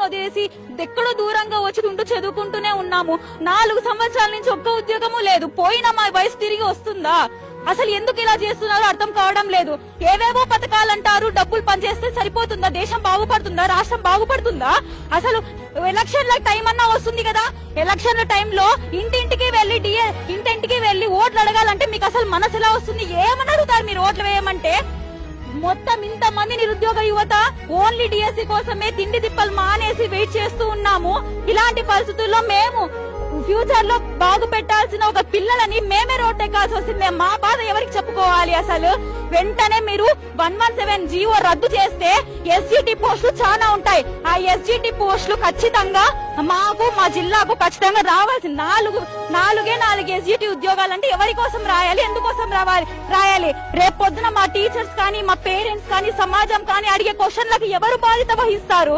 వదిలేసి ఎక్కడో దూరంగా వచ్చి ఉంటూ చదువుకుంటూనే ఉన్నాము. 4 సంవత్సరాల నుంచి ఒక్క ఉద్యోగము లేదు. పోయినా మా వయసు తిరిగి వస్తుందా? అసలు ఎందుకు ఇలా చేస్తున్నారో అర్థం కావడం లేదు. ఏవేవో పథకాలు అంటారు, డబ్బులు పనిచేస్తే సరిపోతుందా? దేశం బాగుపడుతుందా? రాష్ట్రం బాగుపడుతుందా? అసలు ఎలక్షన్ల టైం అన్నా వస్తుంది కదా. ఎలక్షన్ల టైంలో ఇంటింటికి వెళ్లి ఓట్లు అడగాలంటే మీకు అసలు మనసు ఎలా వస్తుంది? ఏమని అడుగుతారు మీరు ఓట్లు వేయమంటే? మొత్తం ఇంతమంది నిరుద్యోగ యువత ఓన్లీ డిఎస్సి కోసమే తిండి తిప్పలు మానేసి వెయిట్ చేస్తూ ఉన్నాము. ఇలాంటి పరిస్థితుల్లో మేము ఫ్యూచర్ లో బాగు పెట్టాల్సిన ఒక పిల్లలని మేమే రోడ్డెక్కాల్సి వస్తుంది. మా బాధ ఎవరికి చెప్పుకోవాలి? అసలు వెంటనే మీరు 117 జీవో రద్దు చేస్తే ఎస్జిటి పోస్టులు చాలా ఉంటాయి. ఆ ఎస్జిటి పోస్టులు ఖచ్చితంగా మాకు, మా జిల్లాకు ఖచ్చితంగా రావాల్సింది. 4 ఎస్జిటి ఉద్యోగాలంటే ఎవరి కోసం రాయాలి? ఎందుకోసం రాయాలి? రేపు పొద్దున మా టీచర్స్ కానీ, మా పేరెంట్స్ కానీ, సమాజం కానీ అడిగే క్వశ్చన్లకు ఎవరు బాధ్యత వహిస్తారు?